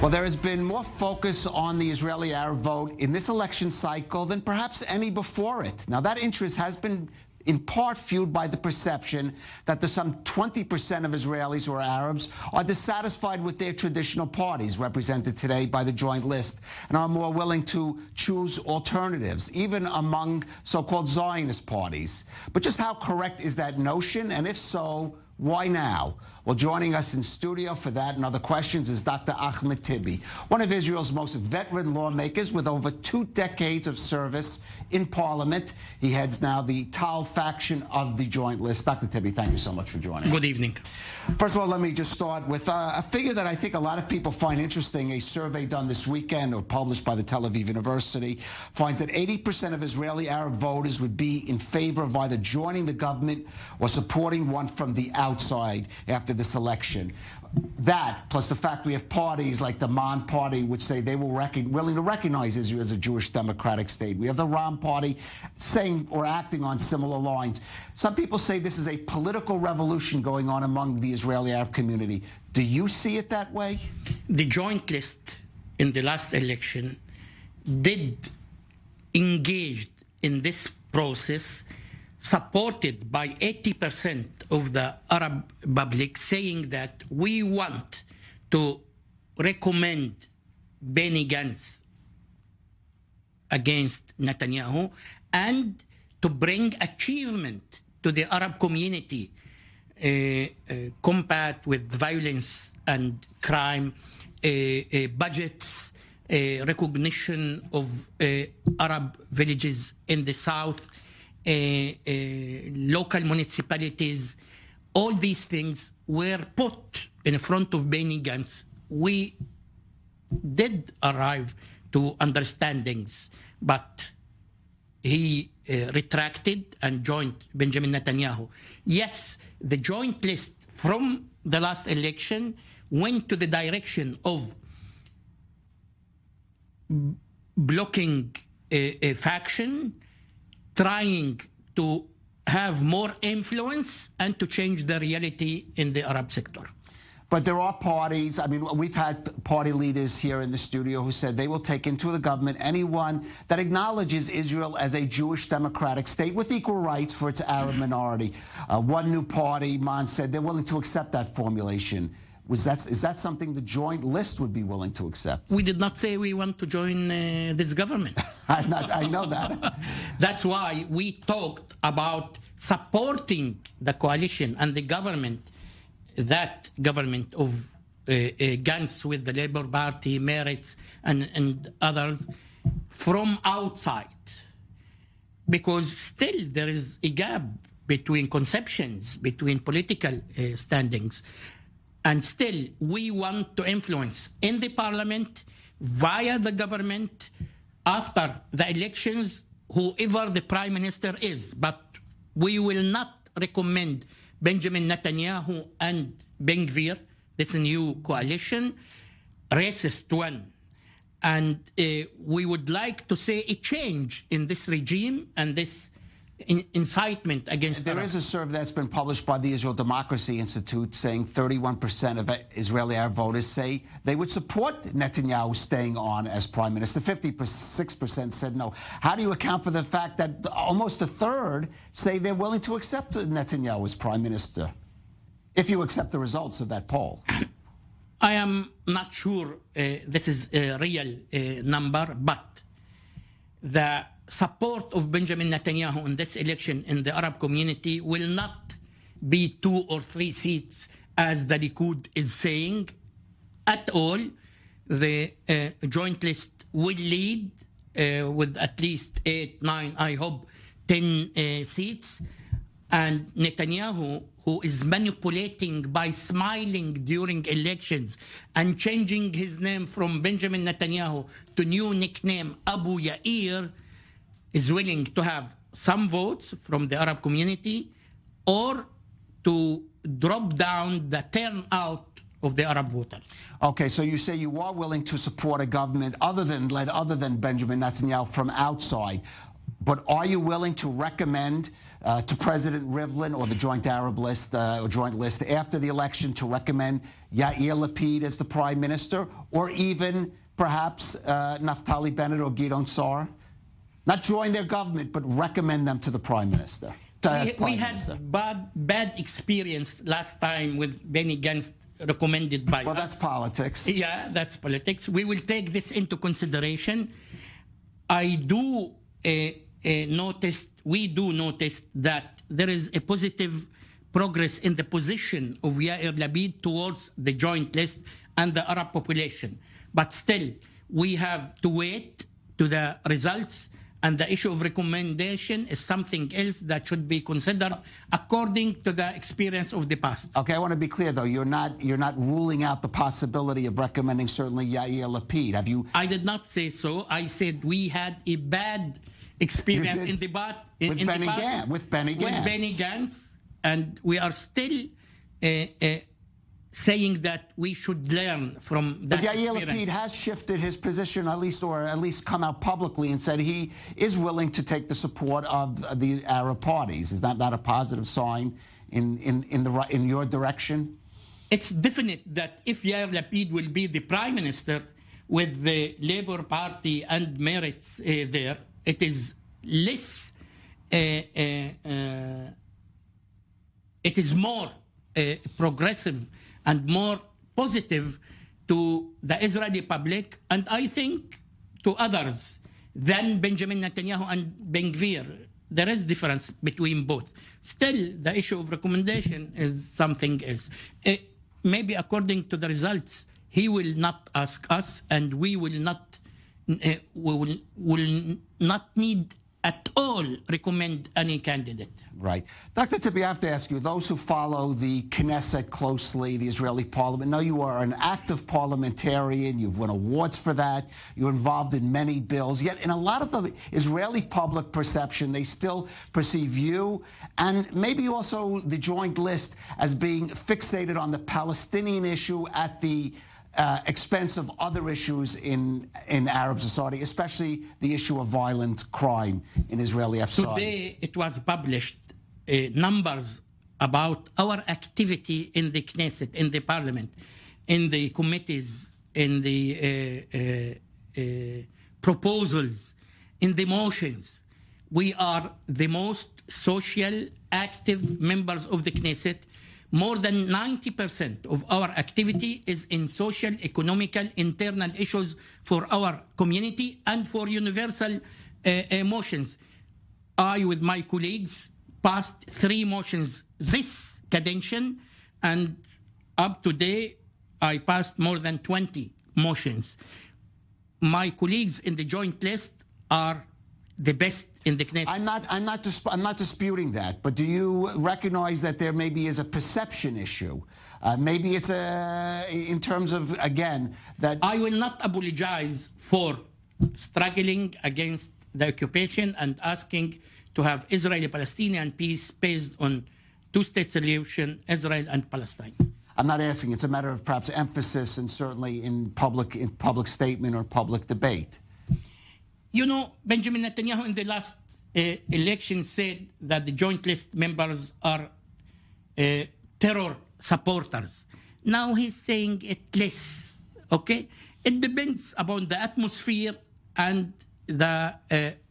Well, there has been more focus on the Israeli-Arab vote in this election cycle than perhaps any before it. Now, that interest has been in part fueled by the perception that the some 20% of Israelis who are Arabs are dissatisfied with their traditional parties, represented today by the joint list, and are more willing to choose alternatives, even among so-called Zionist parties. But just how correct is that notion? And if so, why now? Well, joining us in studio for that and other questions is Dr. Ahmad Tibi, one of Israel's most veteran lawmakers with over 2 decades of service in Parliament. He heads now the Tal faction of the Joint List. Dr. Tibi, thank you so much for joining us. Good evening. First of all, let me just start with a figure that I think a lot of people find interesting. A survey done this weekend or published by the Tel Aviv University finds that 80% of Israeli Arab voters would be in favor of either joining the government or supporting one from the outside after this election. That, plus the fact we have parties like the Man Party, which say they will willing to recognize Israel as a Jewish democratic state. We have the Ram Party saying or acting on similar lines. Some people say this is a political revolution going on among the Israeli Arab community. Do you see it that way? The joint list in the last election did engage in this process, supported by 80% of the Arab public, saying that we want to recommend Benny Gantz against Netanyahu and to bring achievement to the Arab community, combat with violence and crime, budgets, recognition of Arab villages in the south, local municipalities. All these things were put in front of Benny Gantz. We did arrive to understandings, but he retracted and joined Benjamin Netanyahu. Yes, the joint list from the last election went to the direction of blocking a faction, trying to have more influence and to change the reality in the Arab sector. But there are parties, I mean, we've had party leaders here in the studio who said they will take into the government anyone that acknowledges Israel as a Jewish democratic state with equal rights for its Arab minority. One new party, Man, said they're willing to accept that formulation. Is that something the joint list would be willing to accept? We did not say we want to join this government. I know that. That's why we talked about supporting the coalition and the government, that government of Gantz with the Labour Party, Meretz, and others from outside. Because still there is a gap between conceptions, between political standings. And still, we want to influence in the parliament, via the government, after the elections, whoever the prime minister is. But we will not recommend Benjamin Netanyahu and Ben Gvir, this new coalition, racist one. And we would like to see a change in this regime and this incitement against There is a survey that's been published by the Israel Democracy Institute saying 31% of Israeli Arab voters say they would support Netanyahu staying on as prime minister. 56% said no. How do you account for the fact that almost a third say they're willing to accept Netanyahu as prime minister, if you accept the results of that poll? I am not sure this is a real number, but the support of Benjamin Netanyahu in this election in the Arab community will not be 2 or 3 seats, as the Likud is saying, at all. The joint list will lead with at least 8, 9, I hope 10 seats. And Netanyahu, who is manipulating by smiling during elections and changing his name from Benjamin Netanyahu to new nickname Abu Yair, is willing to have some votes from the Arab community or to drop down the turnout of the Arab voters. Okay, so you say you are willing to support a government other than Benjamin Netanyahu from outside, but are you willing to recommend to President Rivlin or the Joint Arab List or Joint List after the election to recommend Yair Lapid as the Prime Minister, or even perhaps Naftali Bennett or Gideon Sa'ar? Not join their government, but recommend them to the Prime Minister. We had bad experience last time with Benny Gantz recommended by Well, that's politics. Yeah, that's politics. We will take this into consideration. I do we do notice that there is a positive progress in the position of Yair Lapid towards the joint list and the Arab population. But still, we have to wait to the results, and the issue of recommendation is something else that should be considered according to the experience of the past. Okay, I want to be clear though. You're not ruling out the possibility of recommending certainly Yair Lapid. Have you? I did not say so. I said we had a bad experience in the past with Benny Gantz, and we are still saying that we should learn from that But Yair experience. Lapid has shifted his position, at least come out publicly and said he is willing to take the support of the Arab parties. Is that not a positive sign in your direction? It's definite that if Yair Lapid will be the Prime Minister with the Labour Party and Meretz there, it is less, it is more progressive and more positive to the Israeli public, and I think to others than Benjamin Netanyahu and Ben Gvir. There is difference between both. Still, the issue of recommendation is something else. Maybe according to the results, he will not ask us, and we will not need at all recommend any candidate. Right. Dr. Tibi, I have to ask you, those who follow the Knesset closely, the Israeli parliament, know you are an active parliamentarian. You've won awards for that. You're involved in many bills. Yet in a lot of the Israeli public perception, they still perceive you and maybe also the Joint List as being fixated on the Palestinian issue at the expense of other issues in Arab society, especially the issue of violent crime in Israeli society. Today, it was published numbers about our activity in the Knesset, in the parliament, in the committees, in the proposals, in the motions. We are the most social, active members of the Knesset. More than 90% of our activity is in social, economical, internal issues for our community and for universal motions. I, with my colleagues, passed 3 motions this cadention, and up to date, I passed more than 20 motions. My colleagues in the Joint List are the best in the Knesset. I'm not disputing that, but do you recognize that there maybe is a perception issue? Maybe it's in terms of, again, that... I will not apologize for struggling against the occupation and asking to have Israeli-Palestinian peace based on 2-state solution, Israel and Palestine. I'm not asking. It's a matter of perhaps emphasis and certainly in public statement or public debate. You know, Benjamin Netanyahu in the last election said that the Joint List members are terror supporters. Now he's saying it less, okay? It depends upon the atmosphere and the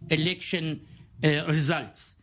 election results.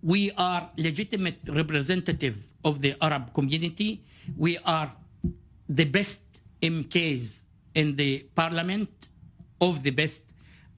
We are legitimate representative of the Arab community. We are the best MKs in the parliament, of the best,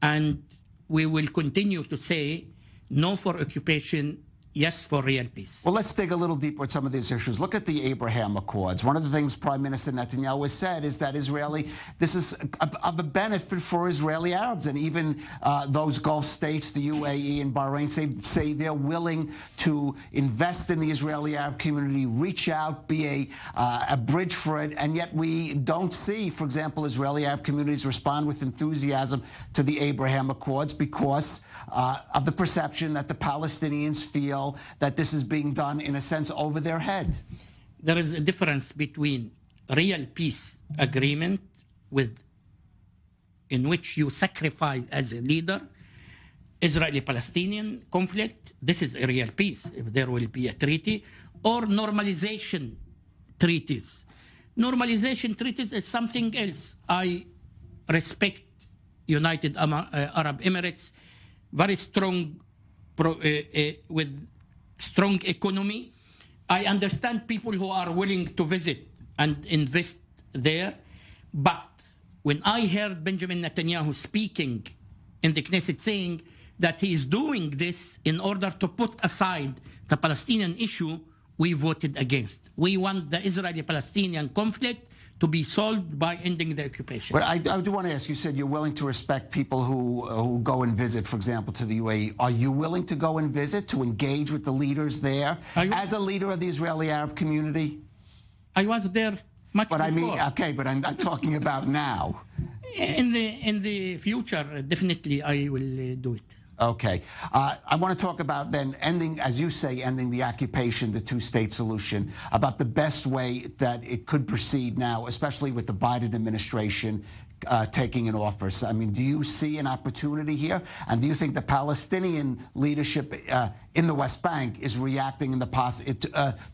and we will continue to say no for occupation, yes for real peace. Well, let's dig a little deeper at some of these issues. Look at the Abraham Accords. One of the things Prime Minister Netanyahu has said is that this is of a benefit for Israeli Arabs, and even those Gulf states, the UAE and Bahrain, say they're willing to invest in the Israeli Arab community, reach out, be a bridge for it, and yet we don't see, for example, Israeli Arab communities respond with enthusiasm to the Abraham Accords because of the perception that the Palestinians feel that this is being done, in a sense, over their head. There is a difference between real peace agreement in which you sacrifice as a leader Israeli-Palestinian conflict. This is a real peace, if there will be a treaty, or normalization treaties. Normalization treaties is something else. I respect United Arab Emirates, very strong, with strong economy. I understand people who are willing to visit and invest there. But when I heard Benjamin Netanyahu speaking in the Knesset saying that he is doing this in order to put aside the Palestinian issue, we voted against. We want the Israeli-Palestinian conflict to be solved by ending the occupation. But I do want to ask, you said you're willing to respect people who go and visit, for example, to the UAE. Are you willing to go and visit, to engage with the leaders there as a leader of the Israeli Arab community? I was there much before. But I mean, okay, but I'm talking about now. In the future, definitely I will do it. Okay. I want to talk about then ending, as you say, ending the occupation, the two-state solution, about the best way that it could proceed now, especially with the Biden administration taking an office. I mean, do you see an opportunity here? And do you think the Palestinian leadership in the West Bank is reacting in the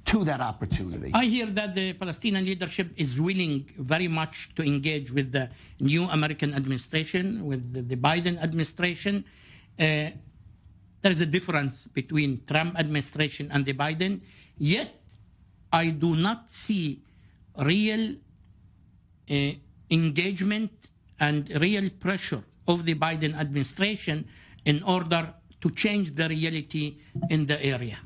to that opportunity? I hear that the Palestinian leadership is willing very much to engage with the new American administration, with the Biden administration. There is a difference between Trump administration and the Biden, yet I do not see real engagement and real pressure of the Biden administration in order to change the reality in the area.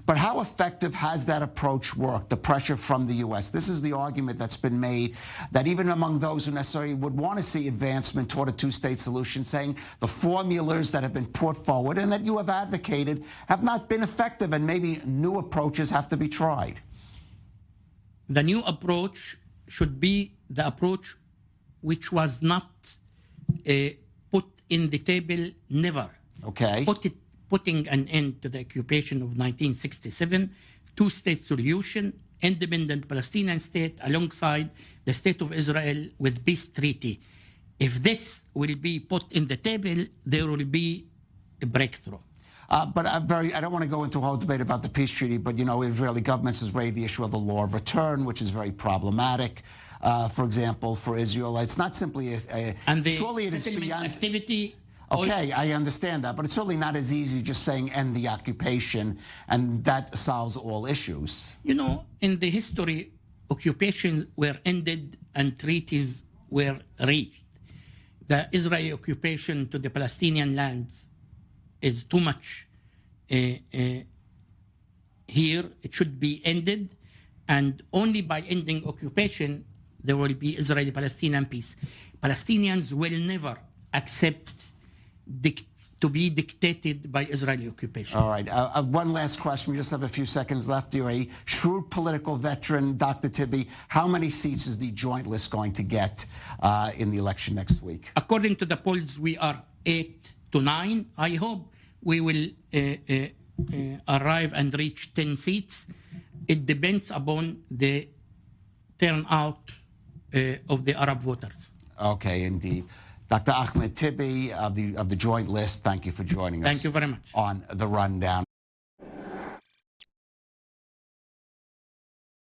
But how effective has that approach worked, the pressure from the U.S.? This is the argument that's been made, that even among those who necessarily would want to see advancement toward a two-state solution, saying the formulas that have been put forward and that you have advocated have not been effective, and maybe new approaches have to be tried. The new approach should be the approach which was not put in the table, never. Okay. Putting an end to the occupation of 1967, two-state solution, independent Palestinian state alongside the state of Israel with peace treaty. If this will be put in the table, there will be a breakthrough. But I don't want to go into a whole debate about the peace treaty, but, you know, Israeli governments has raised the issue of the law of return, which is very problematic, for example, for Israel. It's not simply and the surely it is settlement beyond activity. Okay, I understand that, but it's certainly not as easy just saying end the occupation, and that solves all issues. You know, in the history, occupations were ended and treaties were reached. The Israeli occupation to the Palestinian lands is too much here. It should be ended, and only by ending occupation, there will be Israeli-Palestinian peace. Palestinians will never accept to be dictated by Israeli occupation. All right. One last question. We just have a few seconds left. You're a shrewd political veteran, Dr. Tibi. How many seats is the joint list going to get in the election next week? According to the polls, we are 8 to 9. I hope we will arrive and reach 10 seats. It depends upon the turnout of the Arab voters. Okay, indeed. Dr. Ahmad Tibi of the Joint List, thank you for joining us. Thank you very much. On The Rundown.